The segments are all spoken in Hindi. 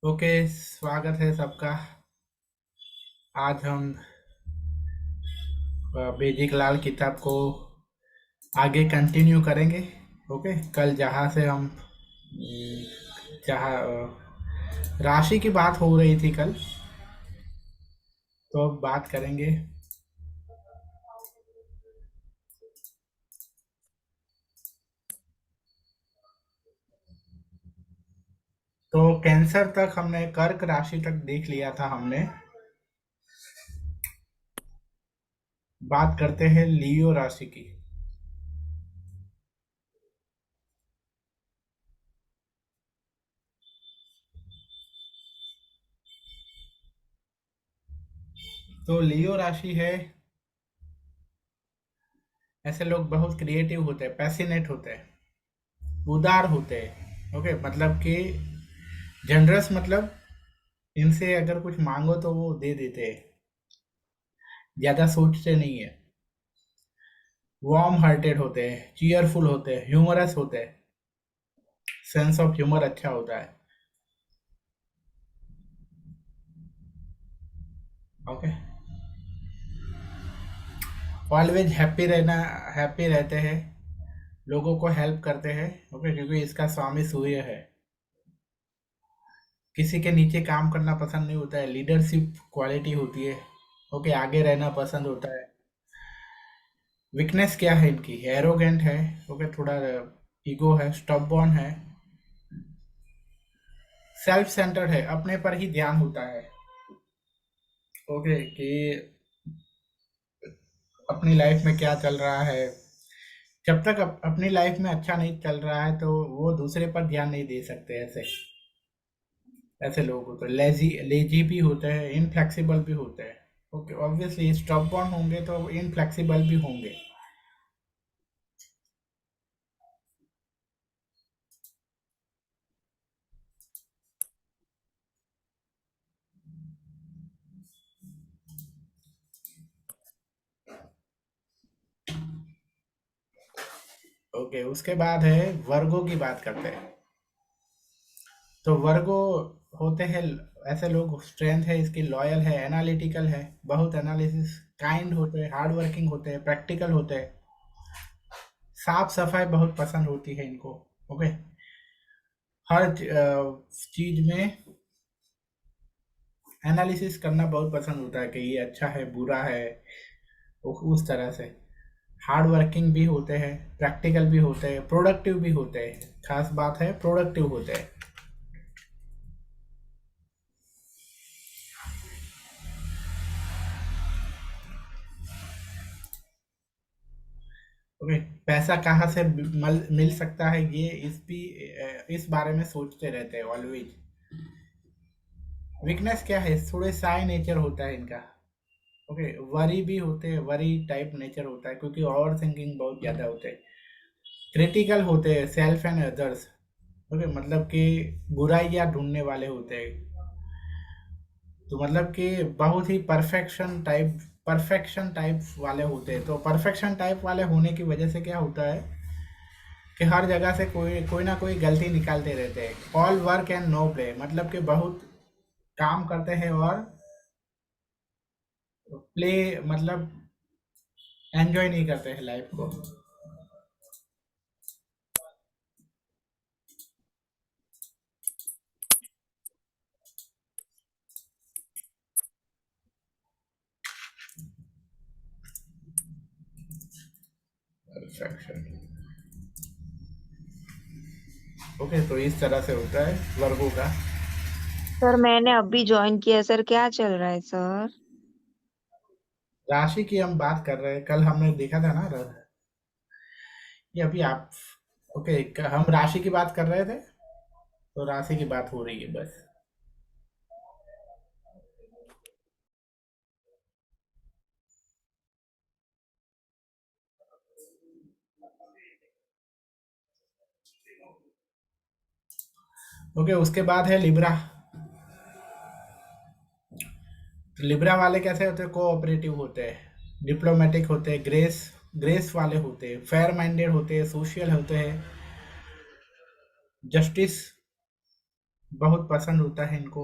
ओके, स्वागत है सबका। आज हम वैदिक लाल किताब को आगे कंटिन्यू करेंगे। ओके, कल जहाँ से हम जहाँ राशि की बात हो रही थी कल, तो अब बात करेंगे। तो कैंसर तक हमने, कर्क राशि तक देख लिया था हमने। बात करते हैं लियो राशि की। तो लियो राशि है, ऐसे लोग बहुत क्रिएटिव होते हैं, पैसिनेट होते हैं, उदार होते हैं। ओके, मतलब कि जनरस, मतलब इनसे अगर कुछ मांगो तो वो दे देते हैं, ज्यादा सोचते नहीं है। वार्म हार्टेड होते हैं, चीयरफुल होते हैं, ह्यूमरस होते हैं, सेंस ऑफ ह्यूमर अच्छा होता है। ओके, ऑलवेज हैप्पी रहना, हैप्पी रहते हैं, लोगों को हेल्प करते हैं। ओके, क्योंकि इसका स्वामी सूर्य है। किसी के नीचे काम करना पसंद नहीं होता है, लीडरशिप क्वालिटी होती है। ओके, आगे रहना पसंद होता है। वीकनेस क्या है इनकी? एरोगेंट है। ओके, थोड़ा ईगो है, स्टबबॉर्न है, सेल्फ सेंटर्ड है, अपने पर ही ध्यान होता है। ओके, कि अपनी लाइफ में क्या चल रहा है, जब तक अपनी लाइफ में अच्छा नहीं चल रहा है तो वो दूसरे पर ध्यान नहीं दे सकते। ऐसे ऐसे लोग होते हैं, लेजी लेजी भी होते हैं, इनफ्लेक्सिबल भी होते हैं। ओके, ऑब्वियसली स्टॉप होंगे तो इनफ्लेक्सिबल भी होंगे। ओके, उसके बाद है वर्गो की बात करते हैं। तो वर्गो होते हैं, ऐसे लोग, स्ट्रेंथ है इसकी, लॉयल है, एनालिटिकल है, बहुत एनालिसिस, काइंड होते हैं, हार्ड वर्किंग होते हैं, प्रैक्टिकल होते हैं, साफ सफाई बहुत पसंद होती है इनको। ओके, हर चीज में एनालिसिस करना बहुत पसंद होता है कि ये अच्छा है, बुरा है, उस तरह से। हार्ड वर्किंग भी होते हैं, प्रैक्टिकल भी होते हैं, प्रोडक्टिव भी होते हैं। खास बात है, प्रोडक्टिव होते हैं। ओके, पैसा कहाँ से मिल सकता है, ये इस बारे में सोचते रहते हैं ऑलवेज। वीकनेस क्या है? थोड़े साई नेचर होता है इनका। ओके, वरी भी होते हैं, वरी टाइप नेचर होता है, क्योंकि ओवर थिंकिंग बहुत ज़्यादा होते हैं। क्रिटिकल होते हैं, सेल्फ एंड अदर्स। ओके, मतलब कि बुराइयां ढूंढने वाले होते हैं। तो मतलब कि बहुत ही परफेक्शन टाइप वाले होते हैं। तो परफेक्शन टाइप वाले होने की वजह से क्या होता है कि हर जगह से कोई कोई ना कोई गलती निकालते रहते हैं। All work and no play, मतलब कि बहुत काम करते हैं और प्ले, मतलब एंजॉय नहीं करते हैं लाइफ को। परफेक्शन। ओके, तो इस तरह से होता है वर्गों का। सर मैंने अभी ज्वाइन किया सर, क्या चल रहा है सर? राशि की हम बात कर रहे हैं, कल हमने देखा था ना। ये अभी आप, ओके, हम राशि की बात कर रहे थे, तो राशि की बात हो रही है बस। ओके, उसके बाद है लिब्रा। तो लिब्रा वाले कैसे होते हैं? कोऑपरेटिव होते हैं, डिप्लोमेटिक होते हैं, ग्रेस ग्रेस वाले होते हैं, फेयर माइंडेड होते हैं, सोशल होते हैं, जस्टिस बहुत पसंद होता है इनको।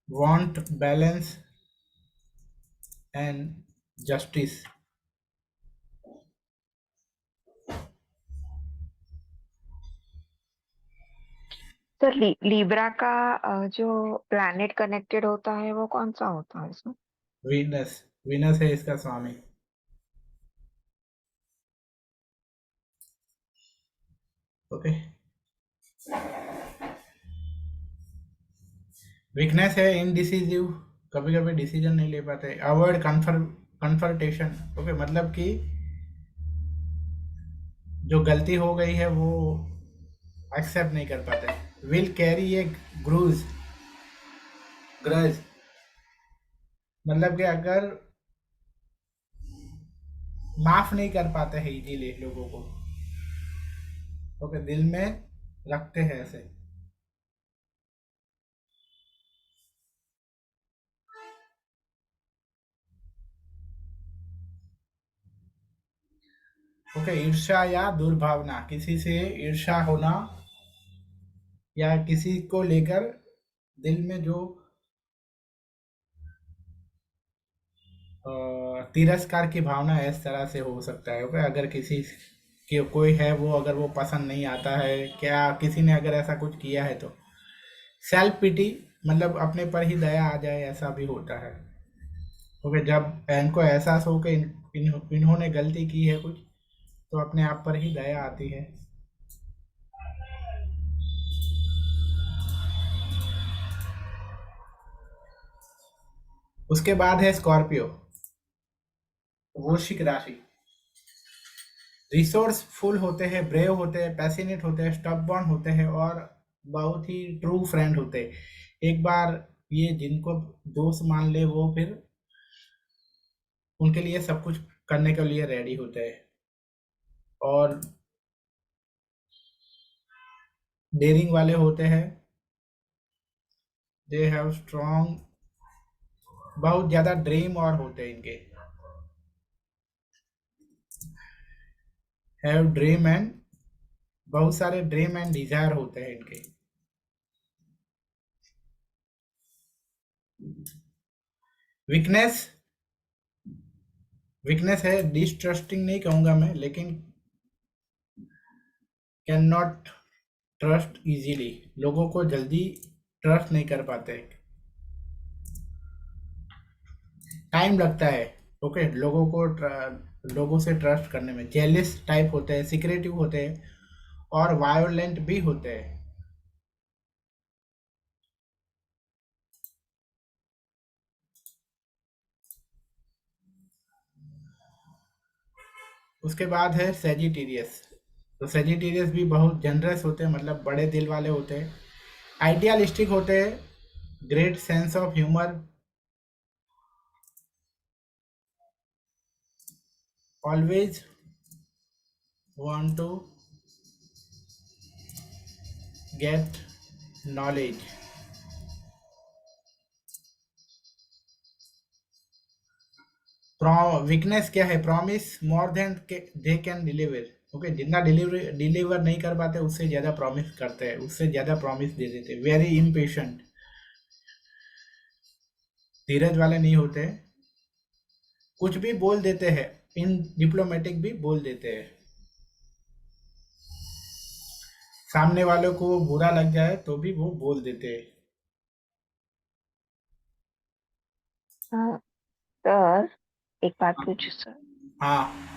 Want balance and justice. Sir Libra का जो प्लैनेट कनेक्टेड होता है वो कौन सा होता है इसमें? वीनस। वीनस है इसका स्वामी। ओके। वीकनेस है इनडिसिसिव, कभी कभी डिसीजन नहीं ले पाते। Avoid confrontation. ओके, मतलब कि जो गलती हो गई है वो एक्सेप्ट नहीं कर पाते। विल कैरी ए ग्रूज ग्रज, मतलब कि अगर माफ नहीं कर पाते हैं इजीली लोगों को, ओके, दिल में रखते हैं ऐसे। ओके, ईर्ष्या या दुर्भावना, किसी से ईर्ष्या होना या किसी को लेकर दिल में जो तिरस्कार की भावना है, इस तरह से हो सकता है। ओके, अगर किसी के कोई है वो, अगर वो पसंद नहीं आता है, क्या किसी ने अगर ऐसा कुछ किया है तो सेल्फ पिटी, मतलब अपने पर ही दया आ जाए, ऐसा भी होता है। ओके, जब इनको एहसास हो कि इन्होंने गलती की है कुछ, तो अपने आप पर ही दया आती है। उसके बाद है स्कॉर्पियो, वृश्चिक राशि। रिसोर्सफुल होते हैं, ब्रेव होते हैं, पैशनेट होते हैं, स्टबबॉर्न होते हैं और बहुत ही ट्रू फ्रेंड होते हैं। एक बार ये जिनको दोस्त मान ले वो फिर उनके लिए सब कुछ करने के लिए रेडी होते हैं। और डेयरिंग वाले होते हैं। दे हैव स्ट्रॉन्ग, बहुत ज़्यादा ड्रीम और होते हैं इनके। हैव ड्रीम एंड, बहुत सारे ड्रीम एंड डिजायर होते हैं इनके। वीकनेस, वीकनेस है डिस्ट्रस्टिंग, नहीं कहूँगा मैं, लेकिन कैन नॉट ट्रस्ट इजीली, लोगों को जल्दी ट्रस्ट नहीं कर पाते। टाइम लगता है, ओके, लोगों को लोगों से ट्रस्ट करने में। जेलिस टाइप होते हैं, सिक्रेटिव होते हैं और वायोलेंट भी होते हैं। उसके बाद है सेजिटेरियस। तो सेजिटेरियस भी बहुत जनरस होते हैं, मतलब बड़े दिल वाले होते हैं, आइडियलिस्टिक होते हैं, great sense of humour, always want to get knowledge. Weakness क्या है? Promise more than they can deliver. Okay, जितना डिलीवर डिलीवर नहीं कर पाते उससे ज्यादा प्रॉमिस करते हैं, उससे ज्यादा प्रॉमिस दे देते हैं। वेरी इम्पेशेंट, धीरज वाले नहीं होते, कुछ भी बोल देते हैं, इन डिप्लोमेटिक भी बोल देते हैं। सामने वालों को बुरा लग जाए तो भी वो बोल देते हैं। हाँ, सर एक बात पूछू सर? हाँ।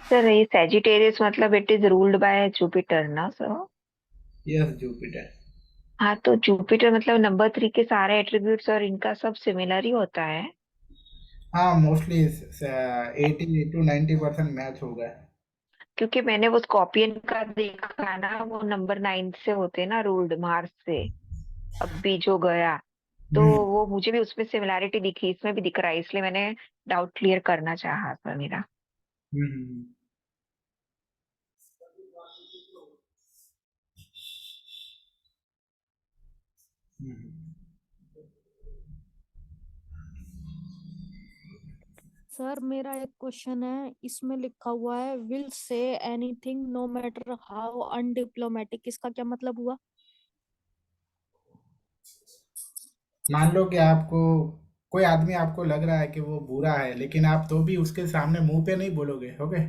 सर ये सेजिटेरियस मतलब it is ruled by Jupiter ना सर? Yes, Jupiter. हाँ, तो जुपिटर मतलब नंबर 3 के सारे एट्रीब्यूट्स और इनका सब सिमिलर ही होता है। हाँ, मोस्टली 80 to 90% मैच होगा। क्योंकि मैंने वो स्कॉर्पियन का देखा ना, वो नंबर 9 से होते ना, रूल्ड मार्स से। अभी जो गया, तो हम्म। वो मुझे भी उसमें सिमिलैरिटी दिखी, इसमें भी दिख रहा है, इसलिए मैंने डाउट क्लियर करना चाहा था मेरा। हम्म। हम्म। सर मेरा एक क्वेश्चन है, इसमें लिखा हुआ है will say anything no matter how undiplomatic, इसका क्या मतलब हुआ? मान लो कि आपको कोई आदमी आपको लग रहा है कि वो बुरा है, लेकिन आप तो भी उसके सामने मुंह पे नहीं बोलोगे। ओके,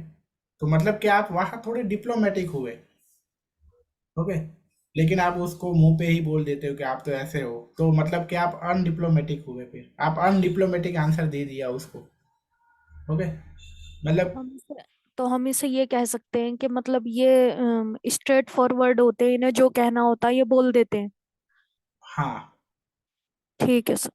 तो मतलब कि आप वहाँ थोड़े डिप्लोमेटिक हुए। ओके, लेकिन आप उसको मुंह पे ही बोल देते हो कि आप तो ऐसे हो, तो मतलब कि आप अनडिप्लोमेटिक हुए, फिर आप अनडिप्लोमेटिक आंसर दे दिया उसको। ओके, मतलब हम इसे तो हम इसे ये कह सकते हैं कि मतलब ये स्ट्रेट फॉरवर्ड होते हैं, इन्हें जो कहना होता है ये बोल देते हैं। हाँ। ठीक है सर।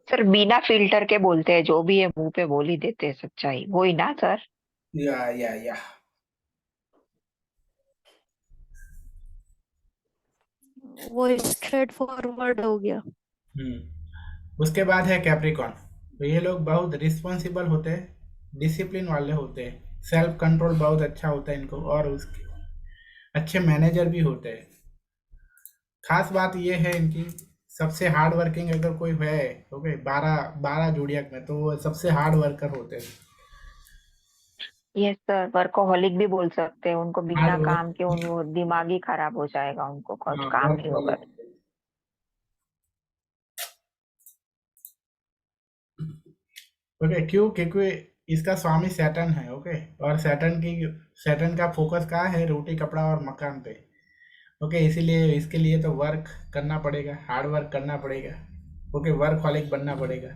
सर बिना फिल्टर के बोलते हैं, जो भी है मुंह पे बोल ही देते हैं सच्चाई, वही ना सर? या वो स्ट्रेट फॉरवर्ड हो गया। उसके बाद है कैप्रिकॉन। तो ये लोग बहुत रिस्पॉन्सिबल होते हैं, डिसिप्लिन वाले होते हैं, सेल्फ कंट्रोल बहुत अच्छा होता है इनको, और उसके अच्छे मैनेजर भी होते हैं। खास बात ये है इनकी, सबसे हार्ड वर्किंग अगर कोई है, ओके, 12 जोडियक में, तो वो सबसे हार्ड वर्कर होते हैं। ये सर वर्कोहॉलिक भी बोल सकते हैं उनको, हार्ड बिना वर्क। काम के वो दिमाग ही खराब हो जाएगा उनको, कुछ हाँ, काम नहीं होगा। वर्क। ओके, क्यों? क्योंकि इसका स्वामी सैटर्न है। ओके, और सैटर्न का फोकस कहाँ है? रोटी कपड़ा और मकान पे। ओके, इसीलिए इसके लिए तो वर्क करना पड़ेगा, हार्ड वर्क करना पड़ेगा। ओके, वर्कहॉलिक बनना पड़ेगा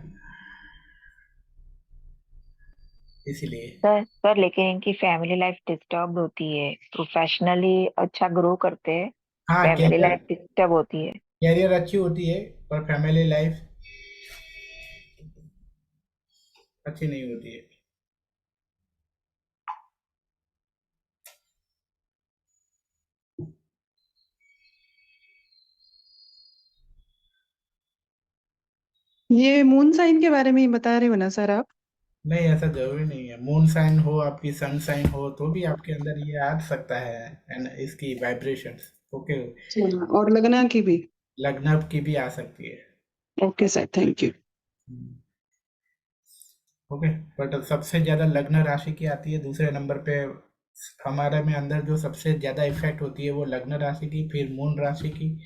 इसीलिए। सर लेकिन इनकी फैमिली लाइफ डिस्टर्ब होती है, प्रोफेशनली अच्छा ग्रो करते हैं, हाँ, फैमिली कैरियर लाइफ डिस्टर्ब होती है। कैरियर अच्छी होती है, पर फैमिली लाइफ अच्छी नहीं होती है। ये मून साइन के बारे में ही बता रहे हो ना सर आप? नहीं, ऐसा जरूरी नहीं है। मून साइन हो, आपकी सन साइन हो, तो भी आपके अंदर ये आ सकता है, एंड इसकी वाइब्रेशंस। ओके, अच्छा, और लगना की भी? लग्न की भी आ सकती है। Okay sir, thank you. Okay, but सबसे ज्यादा लग्न राशि की आती है दूसरे नंबर पे। हमारे में अंदर जो सबसे ज्यादा इफेक्ट होती है वो लग्न राशि की, फिर मून राशि की,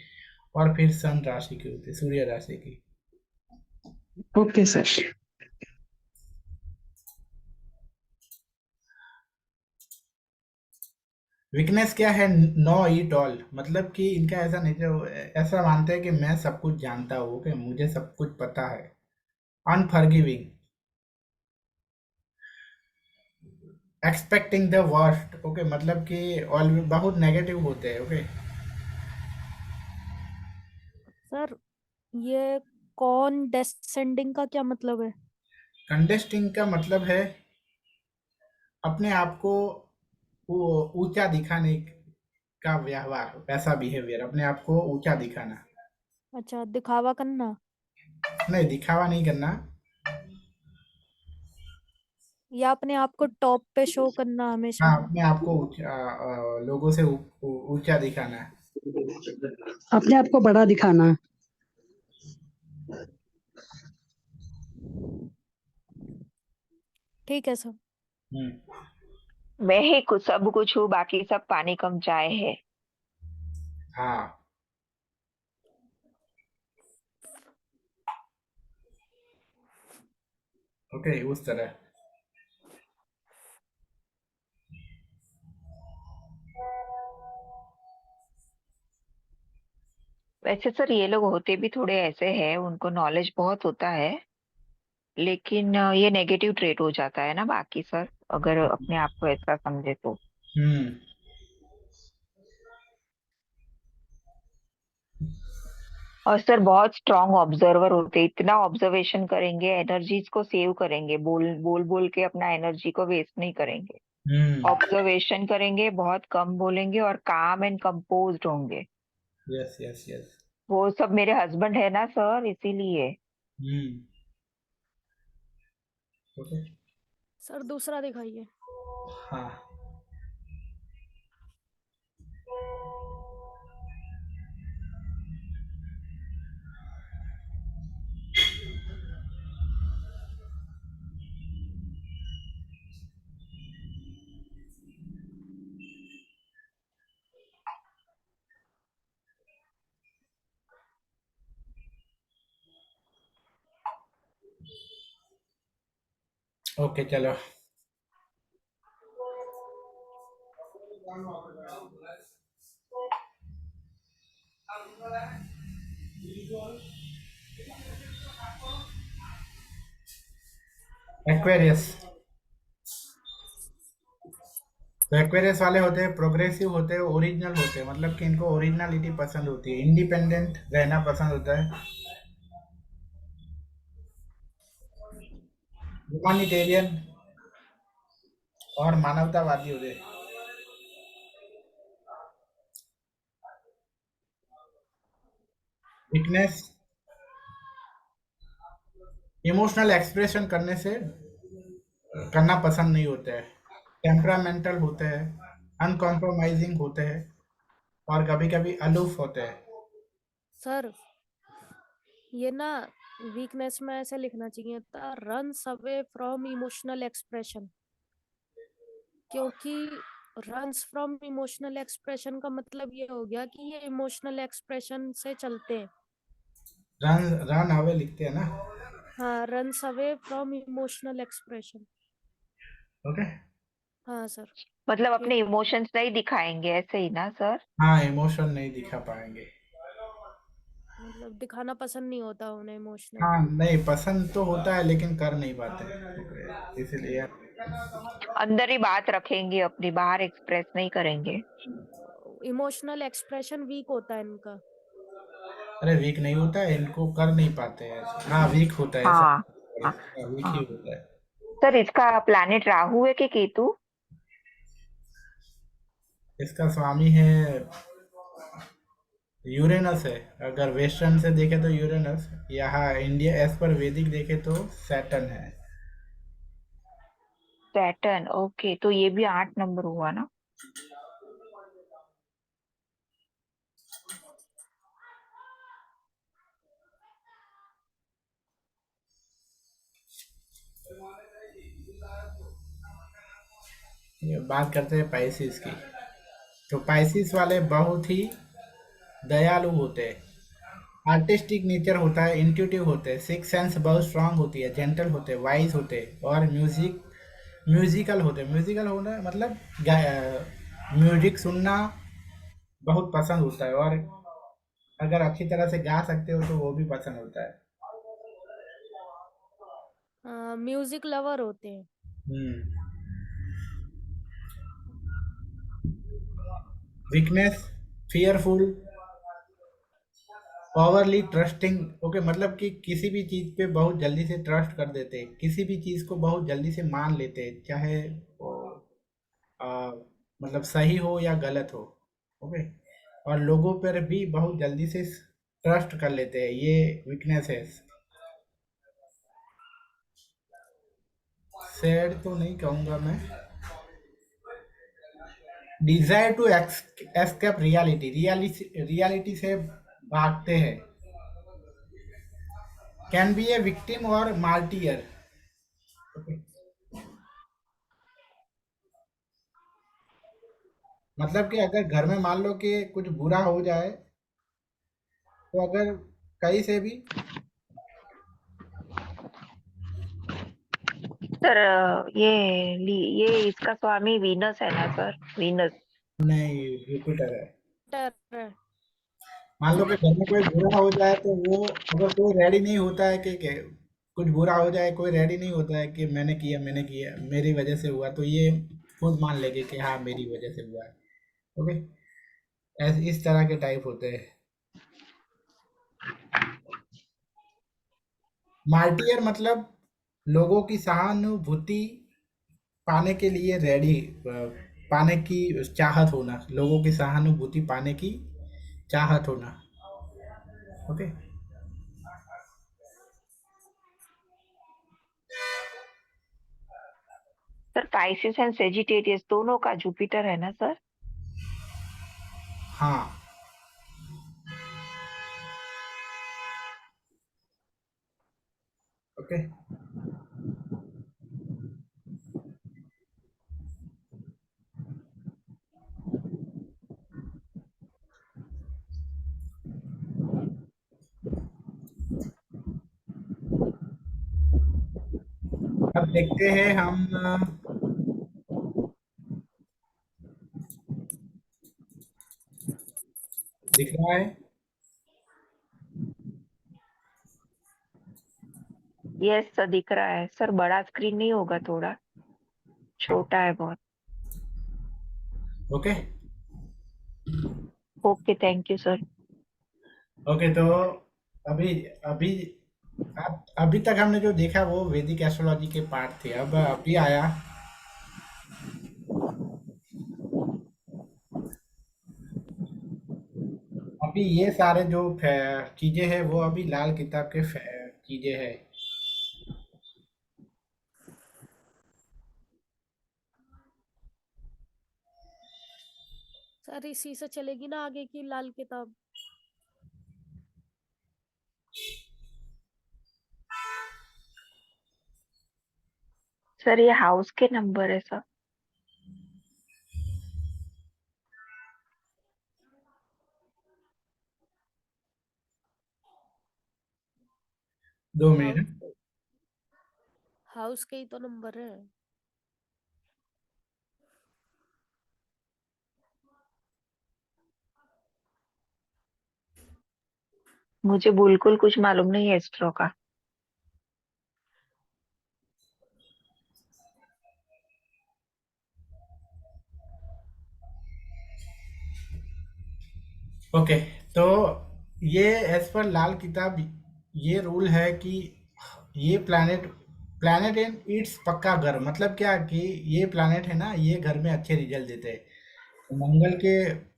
और फिर सन राशि की होती है, सूर्य राशि की। Okay sir. वीकनेस क्या है? नो ईट ऑल, मतलब कि इनका ऐसा नेचर, ऐसा मानते हैं कि मैं सब कुछ जानता हूँ, कि मुझे सब कुछ पता है। Unforgiving, expecting the worst. Okay, मतलब कि ऑल बहुत नेगेटिव होते हैं। ओके, सर ये कॉन डेसेंडिंग का क्या मतलब है? कंडेस्टिंग का मतलब है अपने आप को वो ऊंचा दिखाने का व्यवहार, वैसा बिहेवियर, अपने आप को ऊंचा दिखाना। अच्छा, दिखावा करना। नहीं, दिखावा नहीं करना। या अपने आप को टॉप पे शो करना हमेशा। हाँ, अपने आप को ऊंचा, लोगों से ऊंचा दिखाना है। अपने आप को बड़ा दिखाना। ठीक है सर। हम्म। मैं ही कुछ सब कुछ हूँ, बाकी सब पानी कम चाय है। हाँ। ओके, उस तरह। वैसे सर ये लोग होते भी थोड़े ऐसे हैं, उनको नॉलेज बहुत होता है, लेकिन ये नेगेटिव ट्रेट हो जाता है ना बाकी सर, अगर अपने आप को ऐसा समझे तो। हम्म। और सर बहुत स्ट्रांग ऑब्जर्वर होते हैं, इतना ऑब्जर्वेशन करेंगे, एनर्जीज को सेव करेंगे, बोल बोल बोल के अपना एनर्जी को वेस्ट नहीं करेंगे। हम्म। ऑब्जर्वेशन करेंगे, बहुत कम बोलेंगे और काम एंड कंपोज्ड होंगे। Yes, yes, yes. वो सब मेरे हस्बैंड है ना सर, इसीलिए। हम्म। ओके। सर दूसरा दिखाइए। हाँ। ओके चलो। एक्वेरियस। तो एक्वेरियस वाले होते हैं प्रोग्रेसिव होते हैं ओरिजिनल होते हैं, मतलब कि इनको ओरिजिनलिटी पसंद होती है, इंडिपेंडेंट रहना पसंद होता है, ह्यूमैनिटेरियन और मानवतावादी होते हैं। वीकनेस, इमोशनल एक्सप्रेशन करना पसंद नहीं होता है, टेम्परामेंटल होते हैं, अनकॉम्प्रोमाइजिंग होते हैं और कभी कभी अलूफ होते हैं। सर ये ना वीकनेस में ऐसे लिखना चाहिए था, runs away from emotional expression, क्योंकि रन्स फ्रॉम इमोशनल एक्सप्रेशन का मतलब ये हो गया कि ये इमोशनल एक्सप्रेशन से चलते हैं। रन रन अवे लिखते हैं ना। हाँ, runs away from emotional expression. Okay. हाँ सर। मतलब ये अपने इमोशंस नहीं दिखाएंगे, ऐसे ही ना सर? हाँ, इमोशन नहीं दिखा पाएंगे। मतलब दिखाना पसंद नहीं होता उन्हें इमोशनल। हाँ, नहीं पसंद तो होता है लेकिन कर नहीं पाते, ओके, इसलिए। अंदर ही बात रखेंगे अपनी, बाहर एक्सप्रेस नहीं करेंगे। इमोशनल एक्सप्रेशन वीक होता है इनका। अरे वीक नहीं होता है, इनको कर नहीं पाते हैं। हाँ वीक होता है ऐसा। हाँ हाँ हाँ, वीक ही हाँ। होता है। सर इसका प्लैनेट राहु है कि केतु? इसका स्वामी है यूरेनस है। अगर वेस्टर्न से देखे तो यूरेनस, यहाँ इंडिया एज पर वैदिक देखे तो सैटर्न है। सैटर्न, ओके, तो ये भी 8 नंबर हुआ ना। ये बात करते हैं पाइसिस की। तो पाइसिस वाले बहुत ही दयालु होते हैं, आर्टिस्टिक नेचर होता है, इंट्यूटिव होते हैं, सिक्स सेंस बहुत स्ट्रांग होती है, जेंटल होते हैं, वाइज होते हैं और म्यूजिकल होते हैं। म्यूजिकल होना मतलब म्यूजिक सुनना बहुत पसंद होता है, और अगर अच्छी तरह से गा सकते हो तो वो भी पसंद होता है। म्यूजिक लवर होते हैं। Hmm. Weakness, fearful, overly trusting. Okay, मतलब कि किसी भी चीज़ पे बहुत जल्दी से ट्रस्ट कर देते हैं, किसी भी चीज़ को बहुत जल्दी से मान लेते हैं, चाहे वो आ, मतलब सही हो या गलत हो। ओके, और लोगों पर भी बहुत जल्दी से ट्रस्ट कर लेते हैं, ये वीकनेस है। सैड तो नहीं कहूँगा मैं। डिजायर टू एस्केप रियलिटी से भागते हैं। कैन बी ए विक्टिम और मार्टियर। मतलब कि अगर घर में मान लो कि कुछ बुरा हो जाए, तो अगर कहीं से भी। सर ये इसका स्वामी वीनस है ना सर? वीनस। नहीं, जुपिटर है। टर है। मान लो कि घर में कोई बुरा हो जाए तो वो, अगर कोई रेडी नहीं होता है कि कुछ बुरा हो जाए, कोई रेडी नहीं होता है कि मैंने किया मेरी वजह से हुआ, तो ये खुद मान लेंगे कि हाँ मेरी वजह से हुआ है। ओके, इस तरह के टाइप होते हैं। मार्टियर मतलब लोगों की सहानुभूति पाने के लिए रेडी, पाने की चाहत होना, लोगों की सहानुभूति पाने की चाहत होना। Okay. Sir Pisces and Sagittarius दोनों का जुपिटर है ना सर? हाँ। ओके। अब देखते हैं हम। दिख रहा है? यस सर, दिख रहा है सर। बड़ा स्क्रीन नहीं होगा, थोड़ा छोटा है बहुत। Okay. Okay, thank you sir. Okay, तो अभी अभी अभी तक हमने जो देखा वो वैदिक एस्ट्रोलॉजी के पार्ट थे। अब अभी आया अभी ये सारे जो चीजें हैं वो अभी लाल किताब के चीजें हैं। सर इसी से चलेगी ना आगे की लाल किताब? सर ये हाउस के नंबर है सर। 2 मिनट। हाउस हाउस के ही तो नंबर है। मुझे बिल्कुल कुछ मालूम नहीं है एस्ट्रो का। ओके, तो ये एज पर लाल किताब ये रूल है कि ये प्लैनेट प्लैनेट एंड इट्स पक्का घर, मतलब क्या कि ये प्लैनेट है ना, ये घर में अच्छे रिजल्ट देते हैं। तो मंगल के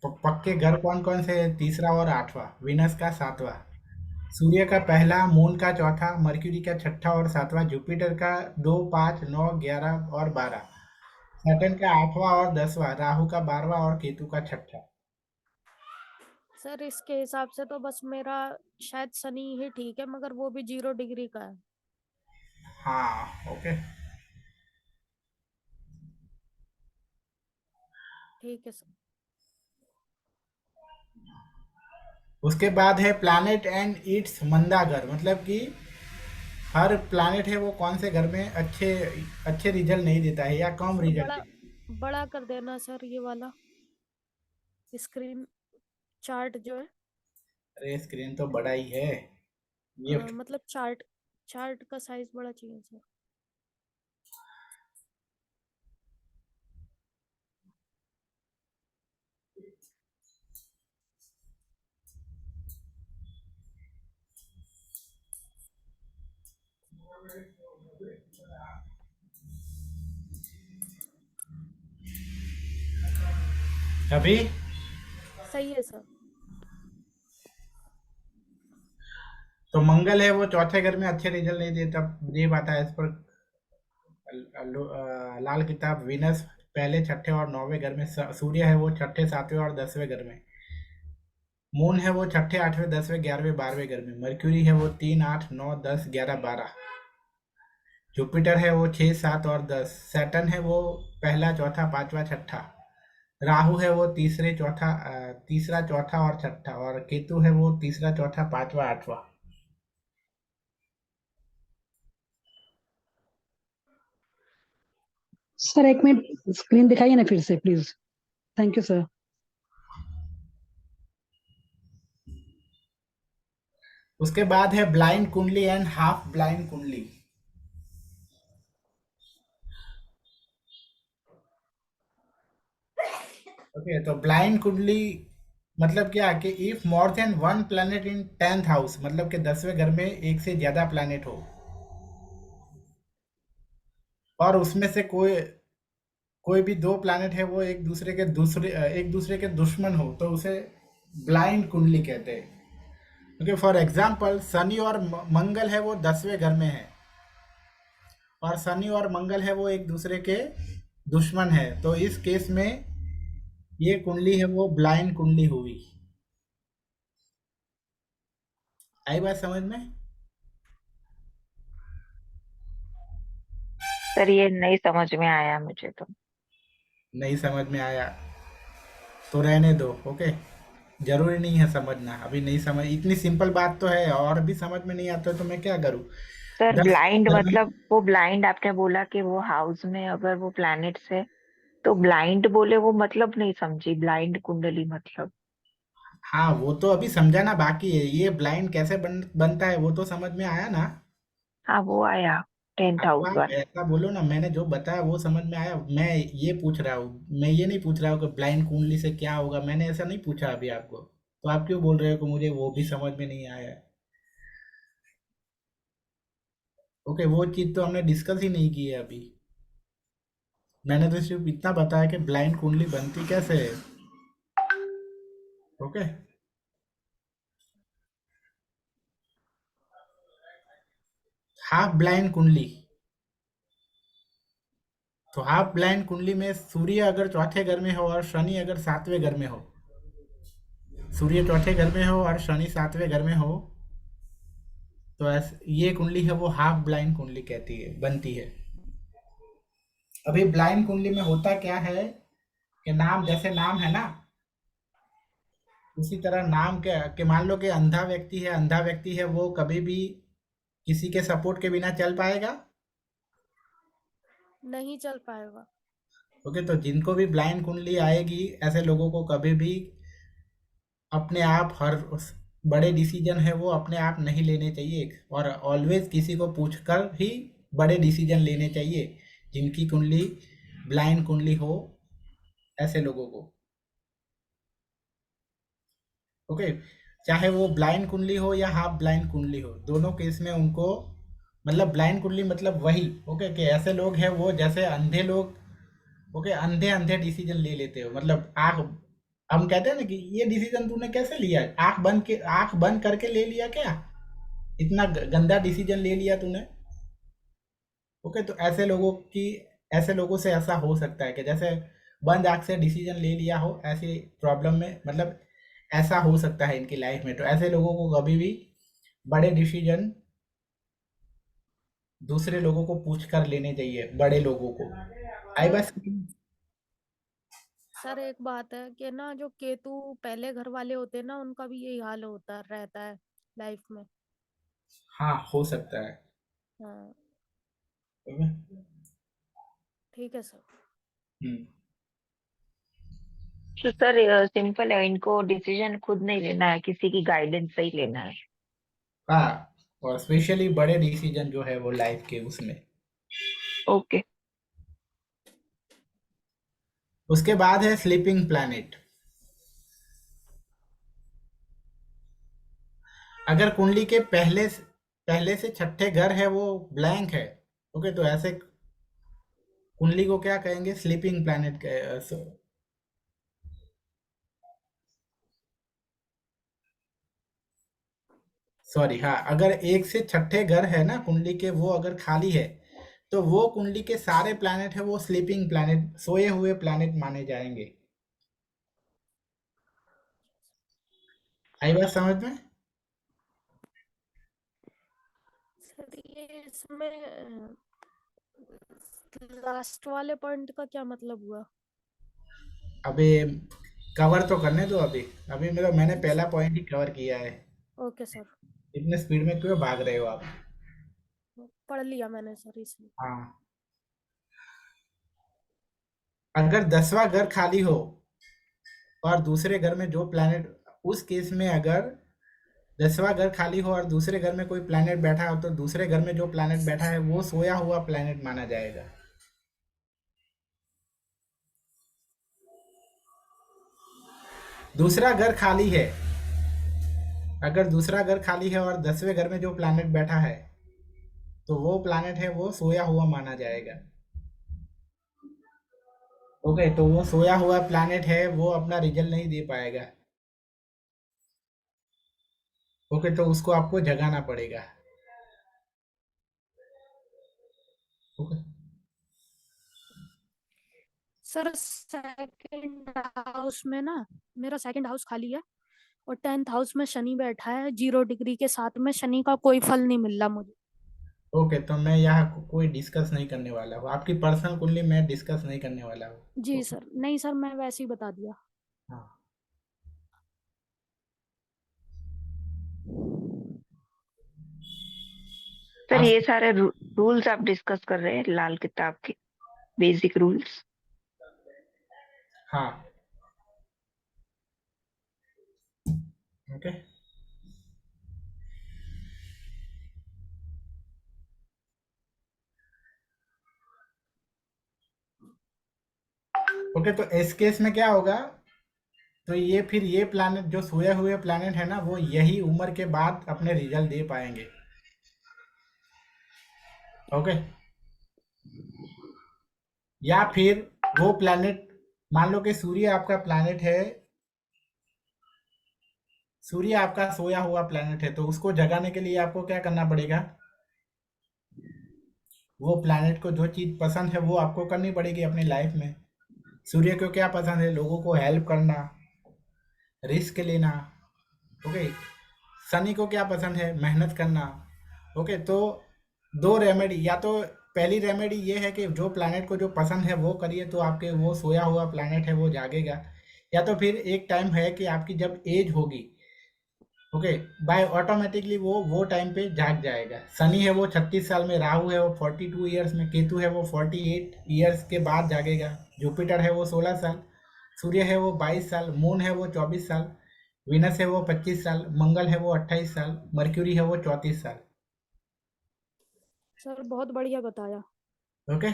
पक्के घर कौन कौन से हैं? तीसरा और आठवां, विनस का सातवां, सूर्य का पहला, मून का चौथा, मर्क्यूरी का छठा और सातवां, जुपिटर का 2, 5, 9, 11 और 12, सैटर्न का आठवां और 10वां, राहु का 12वां और केतु का छठा। सर इसके हिसाब से तो बस मेरा शायद शनि ही ठीक है, मगर वो भी 0 डिग्री का है। हाँ, ओके। ठीक है सर। उसके बाद है प्लैनेट एंड इट्स मंदा घर, मतलब कि हर प्लैनेट है वो कौन से घर में अच्छे अच्छे रिजल्ट नहीं देता है या कम सर रिजल्ट बड़ा देता है। बड़ा कर देना सर ये वाला स्क्रीन चार्ट जो है। अरे स्क्रीन तो बड़ा ही है ये। मतलब चार्ट चार्ट का साइज बड़ा चाहिए सर। अभी सही है सर। तो मंगल है वो चौथे घर में अच्छे रिजल्ट नहीं देता, ये बात है इस पर लाल किताब। विनस पहले, छठे और 9वें घर में, सूर्य है वो छठे, 7वें और 10वें घर में, मून है वो छठे, 8वें, 10वें, 11वें, 12वें घर में, मर्क्यूरी है वो 3, 8, 9, 10, 11, 12, जुपिटर है वो 6, 7 और 10, सैटर्न है वो पहला, चौथा, पांचवा, छठा, राहु है वो तीसरा, चौथा और छठा, और केतु है वो तीसरा, चौथा, पांचवा, आठवां। सर एक मिनट स्क्रीन दिखाइए ना फिर से प्लीज। Thank you sir. उसके बाद है ब्लाइंड कुंडली एंड हाफ ब्लाइंड कुंडली। ओके, तो ब्लाइंड कुंडली मतलब क्या कि if more than one planet in 10th house, मतलब कि 10वें घर में एक से ज्यादा प्लैनेट हो और उसमें से कोई कोई भी दो प्लैनेट है वो एक दूसरे के दुश्मन हो, तो उसे ब्लाइंड कुंडली कहते हैं। क्योंकि फॉर एग्जाम्पल शनि और मंगल है वो 10वें घर में है, और शनि और मंगल है वो एक दूसरे के दुश्मन है, तो इस केस में ये कुंडली है वो ब्लाइंड कुंडली हुई। आई बात समझ में? सर ये नहीं समझ में आया मुझे तो। नहीं समझ में आया तो रहने दो। ओके, जरूरी नहीं है समझना, अभी नहीं समझ, इतनी सिंपल बात तो है, और भी समझ में नहीं आता तो मैं क्या करूँ। सर 10 ब्लाइंड घर में। मतलब वो ब्लाइंड आपने बोला कि वो हाउस में अगर वो प्लैनेट्स है तो ब्लाइंड बोले वो मतलब नहीं समझी, ब्लाइंड कुंडली मतलब। हाँ, वो तो अभी समझाना बाकी है। ये ब्लाइंड कैसे बनता है वो तो समझ में आया ना। हाँ वो आया, 10th अब हाउस आप वाला। ऐसा बोलो ना, मैंने जो बताया वो समझ में आया। मैं ये पूछ रहा हूँ, मैं ये नहीं पूछ रहा हूँ कि ब्लाइंड कुंडली से क्या होगा। मैंने ऐसा नहीं पूछा अभी आपको। तो आप क्यों बोल रहे हो कि मुझे वो भी समझ में नहीं आया है? ओके, वो चीज़ तो हमने डिस्कस ही नहीं की है अभी। मैंने तो सिर्फ इतना बताया कि ब्लाइंड कुंडली बनती कैसे है। ओके। हाफ ब्लाइंड कुंडली। तो हाफ ब्लाइंड कुंडली में सूर्य अगर चौथे घर में हो और शनि अगर सातवें घर में हो, सूर्य चौथे घर में हो और शनि सातवें घर में हो, तो ये कुंडली है वो हाफ ब्लाइंड कुंडली कहती है, बनती है। अभी ब्लाइंड कुंडली में होता क्या है कि नाम, जैसे नाम है ना, उसी तरह नाम के मान लो कि अंधा व्यक्ति है। अंधा व्यक्ति है वो कभी भी किसी के सपोर्ट के बिना चल पाएगा? नहीं चल पाएगा। ओके, तो जिनको भी ब्लाइंड कुंडली आएगी, ऐसे लोगों को कभी भी अपने आप हर बड़े डिसीजन है वो अपने आप नहीं लेने चाहिए, और ऑलवेज किसी को पूछकर ही बड़े डिसीजन लेने चाहिए। जिनकी कुंडली ब्लाइंड कुंडली हो, ऐसे लोगों को। ओके, चाहे वो ब्लाइंड कुंडली हो या हाफ ब्लाइंड कुंडली हो, दोनों केस में उनको, मतलब ब्लाइंड कुंडली मतलब वही, ओके, कि ऐसे लोग हैं वो जैसे अंधे लोग, ओके, अंधे अंधे डिसीजन ले लेते हो। मतलब आंख, हम कहते हैं ना कि ये डिसीजन तूने कैसे लिया, आंख बंद करके ले लिया क्या? इतना गंदा डिसीजन ले लिया तूने। ओके, तो ऐसे लोगों से ऐसा हो सकता है कि जैसे बंद आंख से डिसीजन ले लिया हो, ऐसी प्रॉब्लम में, मतलब ऐसा हो सकता है इनकी लाइफ में। तो ऐसे लोगों को कभी भी बड़े डिसीजन दूसरे लोगों को पूछ कर लेने चाहिए, बड़े लोगों को। आई सर बस। सर एक बात है कि ना जो केतु पहले घर वाले होते हैं ना उनका भी यही हाल होता रहता है लाइफ में। हाँ, हो सकता है। हाँ हम्म। ठीक है सर। तो सर सिंपल है, इनको डिसीजन खुद नहीं लेना है, किसी की गाइडेंस से ही लेना है। हाँ, और स्पेशली बड़े डिसीजन जो है वो लाइफ के उसमें। ओके। उसके बाद है स्लीपिंग प्लैनेट। अगर कुंडली के पहले से छठे घर है वो ब्लैंक है, ओके, तो ऐसे कुंडली को क्या कहेंगे? Sleeping planet. सॉरी, हाँ, अगर एक से छठे घर है ना कुंडली के, वो अगर खाली है, तो वो कुंडली के सारे प्लैनेट है वो स्लीपिंग प्लैनेट, सोए हुए प्लैनेट माने जाएंगे। आई बात समझ में? सर ये इसमें लास्ट वाले पॉइंट का क्या मतलब हुआ? अभी कवर तो करने दो। अभी अभी मैंने पहला पॉइंट ही कवर किया है। Okay sir. इतने स्पीड में क्यों भाग रहे हो आप? पढ़ लिया मैंने सर इसलिए। हाँ, अगर 10वां घर खाली हो और दूसरे घर में जो प्लैनेट, उस केस में अगर 10वां घर खाली हो और दूसरे घर में कोई प्लैनेट बैठा हो, तो दूसरे घर में जो प्लैनेट बैठा है वो सोया हुआ प्लैनेट माना जाएगा। दूसरा घर खाली है, अगर दूसरा घर खाली है और 10वें घर में जो प्लैनेट बैठा है, तो वो प्लैनेट है वो सोया हुआ माना जाएगा। ओके, तो वो सोया हुआ प्लैनेट है वो अपना रिजल्ट नहीं दे पाएगा। ओके, तो उसको आपको जगाना पड़ेगा। ओके। सर सेकंड हाउस में ना मेरा सेकंड हाउस खाली है और 10th हाउस में शनि बैठा है 0 डिग्री के साथ में। शनि का कोई फल नहीं मिल रहा मुझे। ओके, तो मैं यहाँ कोई डिस्कस नहीं करने वाला हूँ, आपकी पर्सनल कुंडली मैं डिस्कस नहीं करने वाला हूँ। जी ओके। सर, नहीं सर मैं वैसे ही बता दिया। हाँ, सर आज ये सारे रूल्स आप डिस्कस कर रहे हैं लाल किताब के बेसिक रूल्स? हाँ, ओके। ओके, तो इस केस में क्या होगा, तो ये फिर ये प्लैनेट जो सोए हुए प्लैनेट है ना, वो यही उम्र के बाद अपने रिजल्ट दे पाएंगे। ओके, या फिर वो प्लैनेट, मान लो कि सूर्य आपका प्लैनेट है, सूर्य आपका सोया हुआ प्लैनेट है, तो उसको जगाने के लिए आपको क्या करना पड़ेगा, वो प्लैनेट को जो चीज पसंद है वो आपको करनी पड़ेगी अपनी लाइफ में। सूर्य को क्या पसंद है, लोगों को हेल्प करना, रिस्क लेना। ओके, शनि को क्या पसंद है, मेहनत करना। ओके, तो दो रेमेडी, या तो पहली रेमेडी ये है कि जो प्लैनेट को जो पसंद है वो करिए, तो आपके वो सोया हुआ प्लैनेट है वो जागेगा। या तो फिर एक टाइम है कि आपकी जब एज होगी, ओके, बाय ऑटोमेटिकली वो टाइम पे जाग जाएगा। शनि है वो 36 साल में, राहु है वो 42 ईयर्स में, केतु है वो 48 ईयर्स के बाद जागेगा, जुपिटर है वो 16 साल, सूर्य है वो 22 साल, मून है वो 24 साल, विनस है वो 25 साल, मंगल है वो 28 साल, मर्क्यूरी है वो 34 साल। सर बहुत बढ़िया बताया। ओके,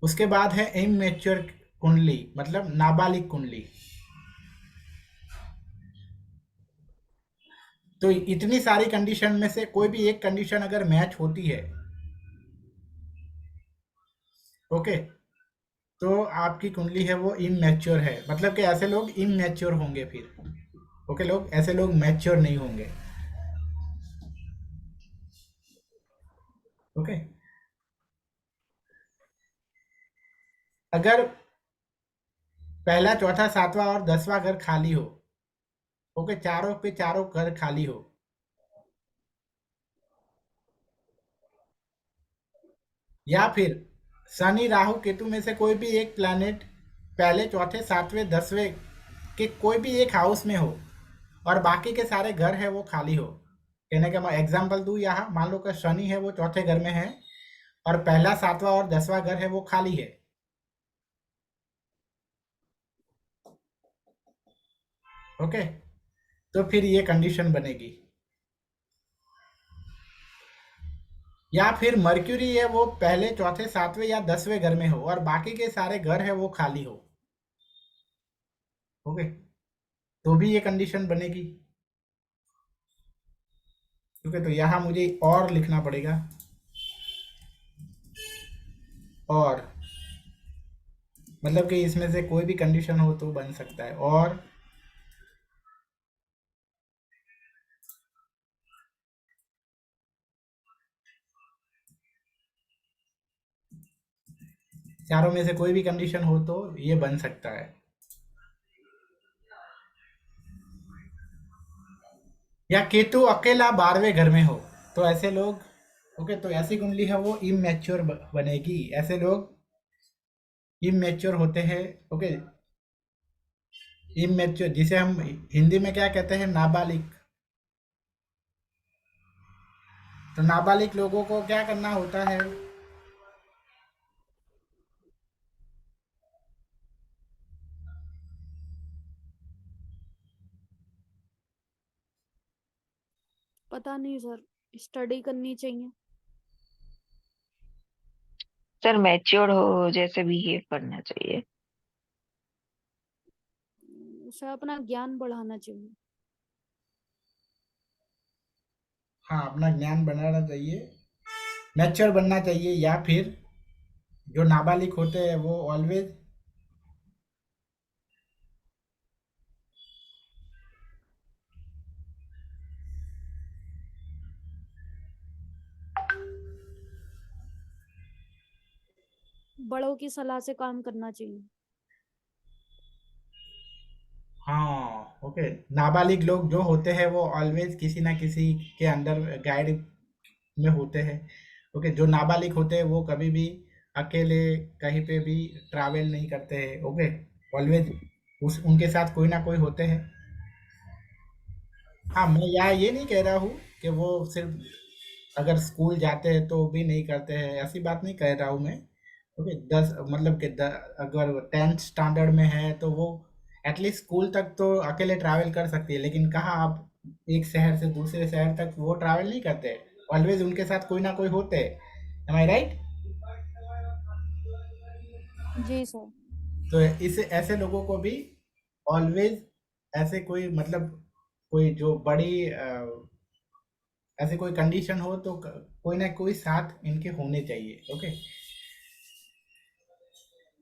उसके बाद है इमैच्योर कुंडली, मतलब नाबालिग कुंडली। तो इतनी सारी कंडीशन में से कोई भी एक कंडीशन अगर मैच होती है, ओके, तो आपकी कुंडली है वो इमैच्योर है, मतलब कि ऐसे लोग इमैच्योर होंगे फिर। ओके, लोग ऐसे लोग मैच्योर नहीं होंगे। ओके, अगर पहला, चौथा, सातवां और 10वां घर खाली हो, ओके, चारों पे चारों घर खाली हो, या फिर शनि राहु केतु में से कोई भी एक प्लैनेट पहले, चौथे, सातवें, 10वें के कोई भी एक हाउस में हो, और बाकी के सारे घर है वो खाली हो। कहने का मैं एग्जांपल दूं, यहाँ मान लो कि शनि है वो चौथे घर में है, और पहला, सातवां और 10वां घर है वो खाली है। ओके, तो फिर ये कंडीशन बनेगी। या फिर मर्क्यूरी है वो पहले, चौथे, सातवें या 10वें घर में हो, और बाकी के सारे घर है वो खाली हो। ओके, तो भी ये कंडीशन बनेगी। ओके, तो यहाँ मुझे और लिखना पड़ेगा, और मतलब कि इसमें से कोई भी कंडीशन हो तो बन सकता है। और चारों में से कोई भी कंडीशन हो तो ये बन सकता है। या केतु अकेला 12वें घर में हो, तो ऐसे लोग, ओके, तो ऐसी कुंडली है वो इमैच्योर बनेगी। ऐसे लोग इमैच्योर होते हैं। ओके, इमैच्योर जिसे हम हिंदी में क्या कहते हैं, नाबालिग। तो नाबालिग लोगों को क्या करना होता है, पता नहीं सर, स्टडी करनी चाहिए। सर मैच्योर हो जैसे बिहेव करना चाहिए। उसे अपना ज्ञान बढ़ाना चाहिए। हाँ, अपना ज्ञान बनाना चाहिए, मैच्योर बनना चाहिए। या फिर जो नाबालिग होते हैं वो ऑलवेज बड़ों की सलाह से काम करना चाहिए। हाँ, ओके, नाबालिग लोग जो होते हैं वो ऑलवेज किसी ना किसी के अंडर गाइड में होते हैं। ओके, जो नाबालिग होते हैं वो कभी भी अकेले कहीं पे भी ट्रैवल नहीं करते हैं। ओके, ऑलवेज उस उनके साथ कोई ना कोई होते हैं। हाँ, मैं यहाँ ये नहीं कह रहा हूँ कि वो सिर्फ अगर स्कूल जाते हैं तो भी नहीं करते हैं, ऐसी बात नहीं कह रहा हूँ मैं। ओके, 10 मतलब कि अगर 10th स्टैंडर्ड में है तो वो एटलीस्ट स्कूल तक तो अकेले ट्रैवल कर सकती है, लेकिन कहाँ आप एक शहर से दूसरे शहर तक वो ट्रैवल नहीं करते। ऑलवेज उनके साथ कोई ना कोई होते हैं। एम आई राइट? जी सर। तो इस ऐसे लोगों को भी ऑलवेज ऐसे कोई मतलब कोई जो बड़ी ऐसे कोई कंडीशन हो तो कोई ना कोई साथ इनके होने चाहिए। ओके,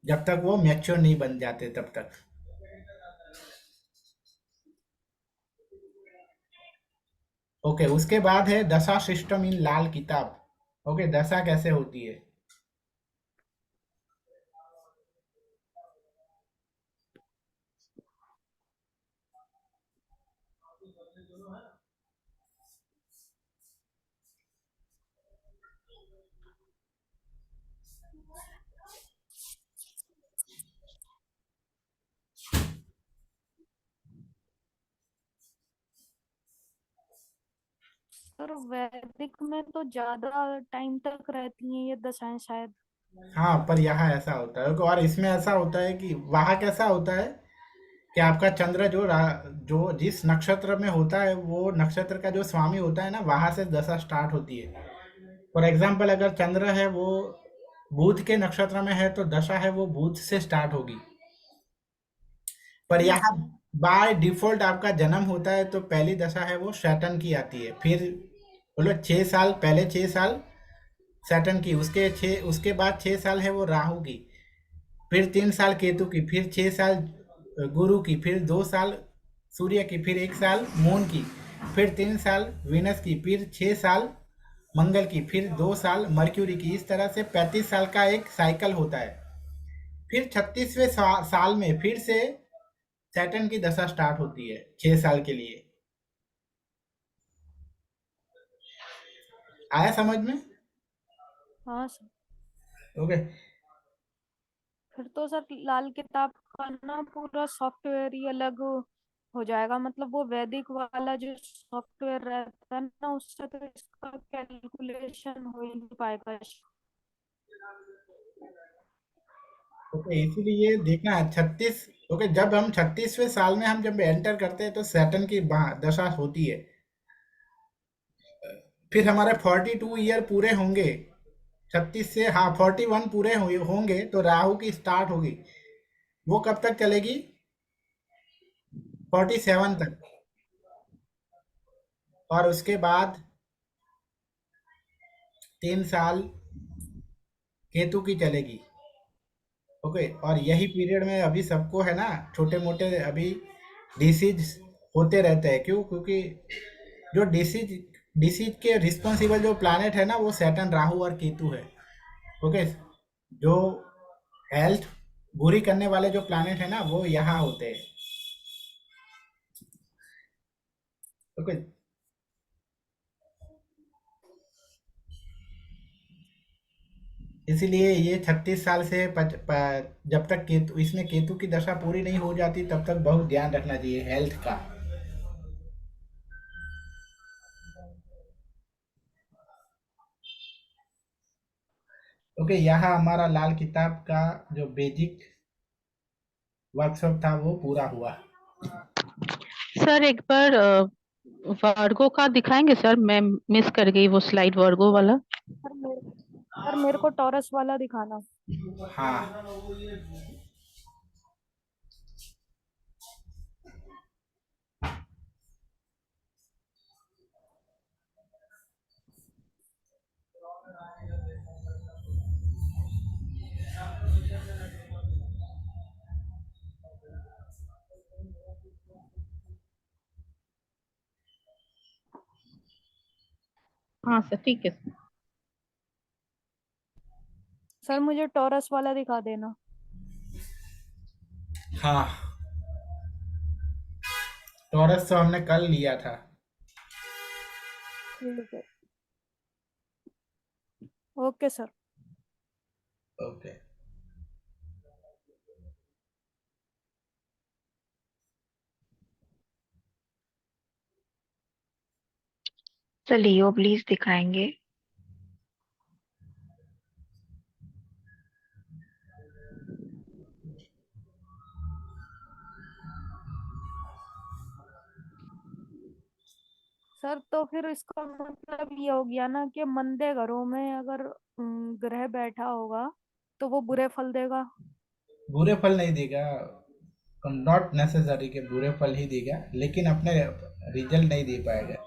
जब तक वो मैच्योर नहीं बन जाते तब तक। ओके, उसके बाद है दशा सिस्टम इन लाल किताब। ओके, दशा कैसे होती है? सर वैदिक में तो ज्यादा टाइम तक रहती हैं ये दशाएं शायद। हाँ, पर यहाँ ऐसा होता है। और इसमें ऐसा होता है कि वहाँ कैसा होता है कि आपका चंद्र जो जिस नक्षत्र में होता है वो नक्षत्र का जो स्वामी होता है ना, वहां से दशा स्टार्ट होती है। फॉर एग्जाम्पल, अगर चंद्र है वो बुध के नक्षत्र में है तो दशा है वो बुध से स्टार्ट होगी। पर जी यहाँ सर। बाय डिफॉल्ट आपका जन्म होता है तो पहली दशा है वो सैटर्न की आती है। फिर बोलो 6 साल पहले, 6 साल सैटर्न की, उसके बाद 6 साल है वो राहु की, फिर 3 साल केतु की, फिर 6 साल गुरु की, फिर 2 साल सूर्य की, फिर 1 साल मून की, फिर 3 साल विनस की, फिर 6 साल मंगल की, फिर 2 साल मर्क्यूरी की। इस तरह से 35 साल का एक साइकिल होता है। फिर 36वें साल में फिर से सैटर्न की दशा स्टार्ट होती है 6 साल के लिए। आया समझ में? हाँ सर। ओके। फिर तो सर लाल किताब का ना पूरा सॉफ्टवेयर ही अलग हो जाएगा, मतलब वो वैदिक वाला जो सॉफ्टवेयर रहता है ना उससे तो इसका कैलकुलेशन हो ही नहीं पाएगा। ओके, इसीलिए देखना है 36। ओके, जब हम 36वें साल में हम जब एंटर करते हैं तो सैटर्न की दशा होती है। फिर हमारे 42 ईयर पूरे होंगे, 36 से, हाँ 41 पूरे होंगे तो राहु की स्टार्ट होगी। वो कब तक चलेगी? 47 तक। और उसके बाद 3 साल केतु की चलेगी। ओके, और यही पीरियड में अभी सबको है ना, छोटे मोटे अभी डिसीज होते रहते हैं। क्यों? क्योंकि जो डिसीज डिसीज के रिस्पॉन्सिबल जो प्लैनेट है ना वो सैटर्न, राहु और केतु है। ओके, जो हेल्थ बुरी करने वाले जो प्लैनेट है ना वो यहाँ होते हैं। ओके, इसीलिए ये 36 साल से जब तक केतु, इसमें केतु की दशा पूरी नहीं हो जाती तब तक बहुत ध्यान रखना चाहिए हेल्थ का। ओके, यहाँ हमारा लाल किताब का जो बेसिक वर्कशॉप था वो पूरा हुआ। सर एक बार वार्गो का दिखाएंगे सर, मैं मिस कर गई वो स्लाइड वार्गो वाला। सर मेरे को टॉरस वाला दिखाना। हाँ, हाँ सर ठीक है सर। सर मुझे टॉरस वाला दिखा देना। हाँ, टॉरस तो हमने कल लिया था। ठीक है। Okay sir. Okay. Sir Leo please दिखाएंगे। सर तो फिर इसका मतलब ये हो गया ना कि मंदे घरों में अगर ग्रह बैठा होगा तो वो बुरे फल देगा। बुरे फल नहीं देगा, नॉट नेसेसरी कि बुरे फल ही देगा, लेकिन अपने रिजल्ट नहीं दे पाएगा।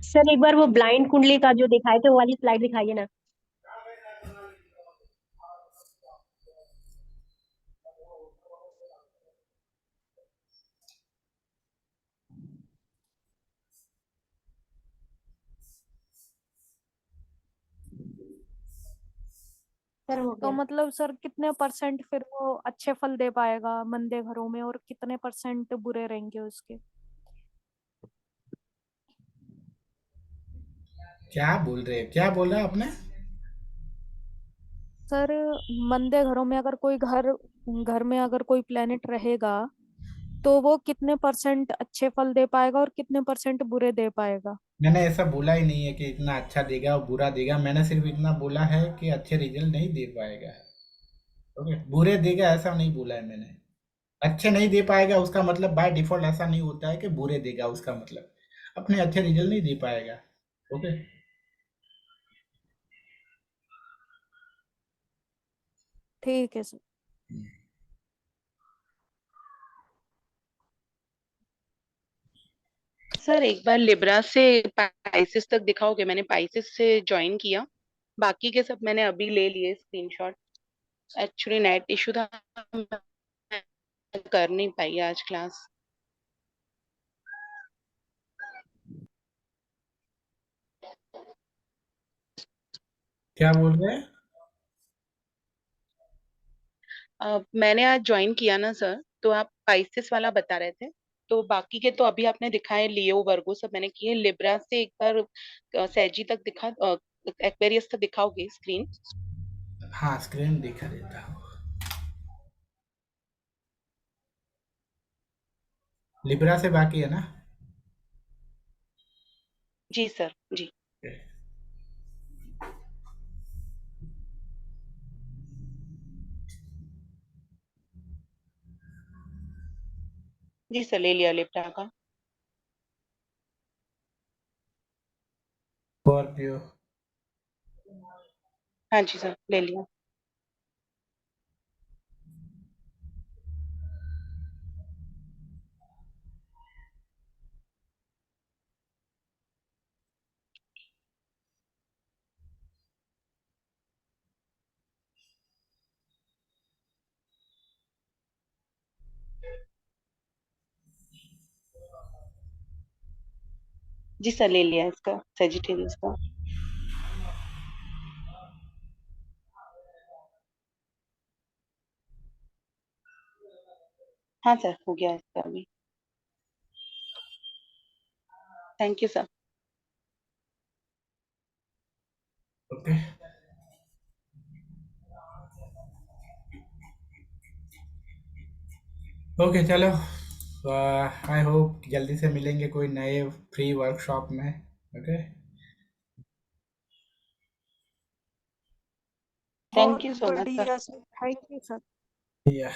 सर एक बार वो ब्लाइंड कुंडली का जो दिखाए थे वो वाली स्लाइड दिखाइए ना। सर हो तो गया। मतलब सर कितने परसेंट फिर वो अच्छे फल दे पाएगा मंदे घरों में और कितने परसेंट बुरे रहेंगे उसके। क्या बोल रहे हैं, क्या बोला आपने? सर मंदे घरों में अगर कोई घर घर में अगर कोई प्लेनेट रहेगा तो वो कितने परसेंट अच्छे फल दे पाएगा और कितने परसेंट बुरे दे पाएगा। मैंने ऐसा बोला ही नहीं है कि इतना अच्छा देगा और बुरा देगा, मैंने सिर्फ इतना बोला है कि अच्छे रिजल्ट नहीं दे पाएगा। ओके, बुरे देगा ऐसा नहीं बोला है मैंने। अच्छे नहीं दे पाएगा उसका मतलब बाय डिफॉल्ट ऐसा नहीं होता है कि बुरे देगा, उसका मतलब अपने अच्छे रिजल्ट नहीं दे पाएगा। ओके। ठीक है सर। सर एक बार लिब्रा से पाइसिस तक दिखाओगे? मैंने पाइसिस से ज्वाइन किया, बाकी के सब मैंने अभी ले लिए स्क्रीनशॉट। एक्चुअली नेट इशू था, मैं कर नहीं पाई आज क्लास। क्या बोल रहे हैं? मैंने आज ज्वाइन किया ना सर, तो आप पाइसिस वाला बता रहे थे, तो बाकी के तो अभी आपने दिखाए, लियो वर्गो सब मैंने किए। लिब्रा से एक बार सैजी तक दिखा, एक्वेरियस तक दिखाओगे स्क्रीन? हाँ, स्क्रीन दिखा देता हूँ। लिब्रा से बाकी है ना? जी सर जी। जी सर ले लिया लिब्रा का। स्कॉर्पियो। हाँ जी सर ले लिया। जी सर ले लिया इसका, सेजिटेरियस का। हाँ सर हो गया इसका अभी। Thank you sir. Okay. Okay चलो, आई होप जल्दी से मिलेंगे कोई नए फ्री वर्कशॉप में। ओके। थैंक बहुत यू सो मच सर। बढ़िया सर, थैंक यू सर। या